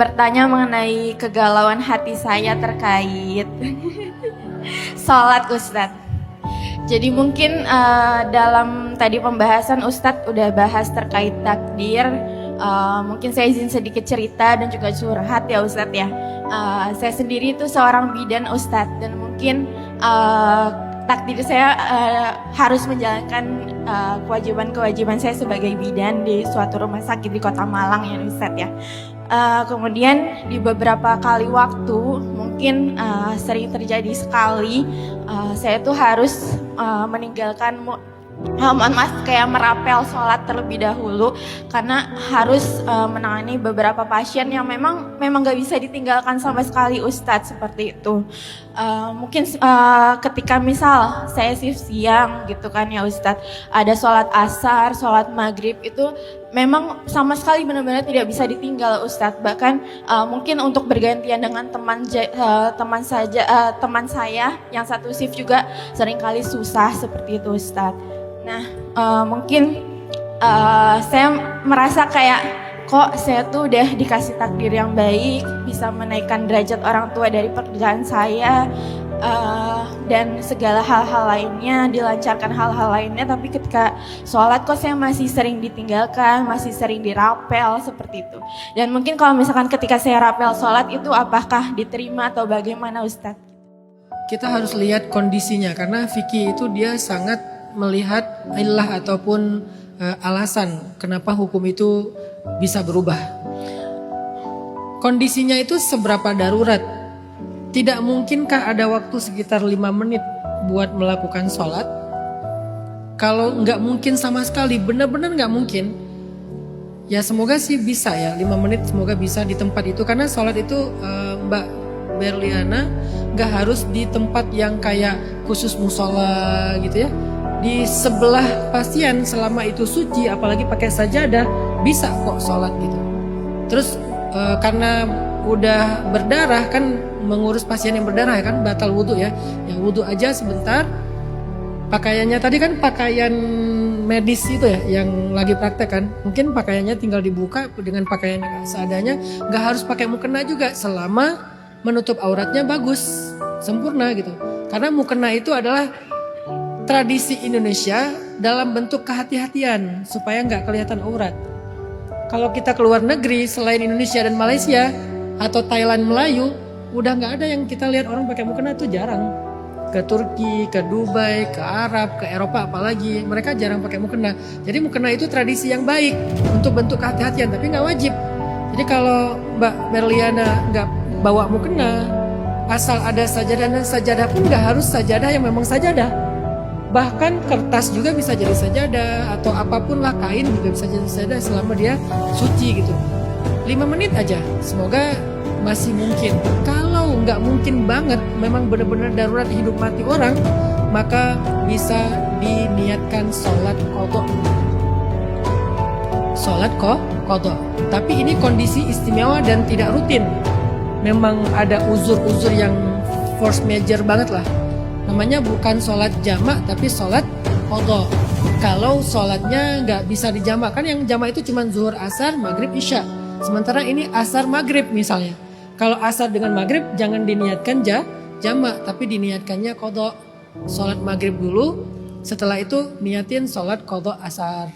bertanya mengenai kegalauan hati saya terkait sholat Ustadz. Jadi mungkin dalam tadi pembahasan Ustadz udah bahas terkait takdir. Mungkin saya izin sedikit cerita dan juga curhat ya Ustadz ya. Saya sendiri itu seorang bidan Ustadz, dan mungkin takdir saya harus menjalankan kewajiban-kewajiban saya sebagai bidan di suatu rumah sakit di Kota Malang ya Ustadz ya. Kemudian di beberapa kali waktu mungkin sering terjadi sekali saya tuh harus meninggalkan mohon maaf kayak merapel sholat terlebih dahulu karena harus menangani beberapa pasien yang memang gak bisa ditinggalkan sama sekali Ustadz, seperti itu. Mungkin ketika misal saya shift siang gitu kan ya Ustadz, ada sholat asar, sholat maghrib, itu memang sama sekali benar-benar tidak bisa ditinggal Ustadz. Bahkan mungkin untuk bergantian dengan teman saya yang satu shift juga seringkali susah seperti itu Ustadz. Nah mungkin saya merasa kayak kok saya tuh udah dikasih takdir yang baik, bisa menaikkan derajat orang tua dari pekerjaan saya, dan segala hal-hal lainnya, dilancarkan hal-hal lainnya, tapi ketika sholat kok saya masih sering ditinggalkan, masih sering dirapel seperti itu. Dan mungkin kalau misalkan ketika saya rapel sholat itu apakah diterima atau bagaimana Ustadz? Kita harus lihat kondisinya, karena fikih itu dia sangat melihat illah ataupun alasan kenapa hukum itu bisa berubah. Kondisinya itu seberapa darurat. Tidak mungkinkah ada waktu sekitar 5 menit buat melakukan sholat? Kalau nggak mungkin sama sekali, benar-benar nggak mungkin, ya semoga sih bisa ya 5 menit, semoga bisa di tempat itu. Karena sholat itu Mbak Berliana nggak harus di tempat yang kayak khusus musola gitu ya. Di sebelah pasien selama itu suci, apalagi pakai sajadah, bisa kok sholat gitu. Terus karena udah berdarah kan, mengurus pasien yang berdarah ya kan, batal wudhu ya. Ya wudhu aja sebentar. Pakaiannya tadi kan pakaian medis itu ya, yang lagi praktek kan. Mungkin pakaiannya tinggal dibuka dengan pakaian yang seadanya, nggak harus pakai mukena juga, selama menutup auratnya bagus, sempurna gitu. Karena mukena itu adalah tradisi Indonesia dalam bentuk kehati-hatian supaya nggak kelihatan aurat. Kalau kita keluar negeri selain Indonesia dan Malaysia atau Thailand, Melayu, udah nggak ada yang kita lihat orang pakai mukena, tuh jarang. Ke Turki, ke Dubai, ke Arab, ke Eropa apalagi, mereka jarang pakai mukena. Jadi mukena itu tradisi yang baik untuk bentuk kehati-hatian, tapi nggak wajib. Jadi kalau Mbak Berliana nggak bawa mukena, asal ada sajadah, dan sajadah pun nggak harus sajadah yang memang sajadah. Bahkan kertas juga bisa jadi sajadah, atau apapun lah, kain juga bisa jadi sajadah selama dia suci gitu. 5 menit aja, semoga masih mungkin. Kalau nggak mungkin banget, memang benar-benar darurat hidup mati orang, maka bisa diniatkan sholat qadha. Sholat qadha. Tapi ini kondisi istimewa dan tidak rutin. Memang ada uzur-uzur yang force major banget lah. Namanya bukan sholat jamak, tapi sholat qadha. Kalau sholatnya nggak bisa dijamak, kan yang jamak itu cuma zuhur, asar, maghrib, isya. Sementara ini asar, maghrib misalnya. Kalau asar dengan maghrib jangan diniatkan jamak, tapi diniatkannya qadha. Sholat maghrib dulu, setelah itu niatin sholat qadha asar.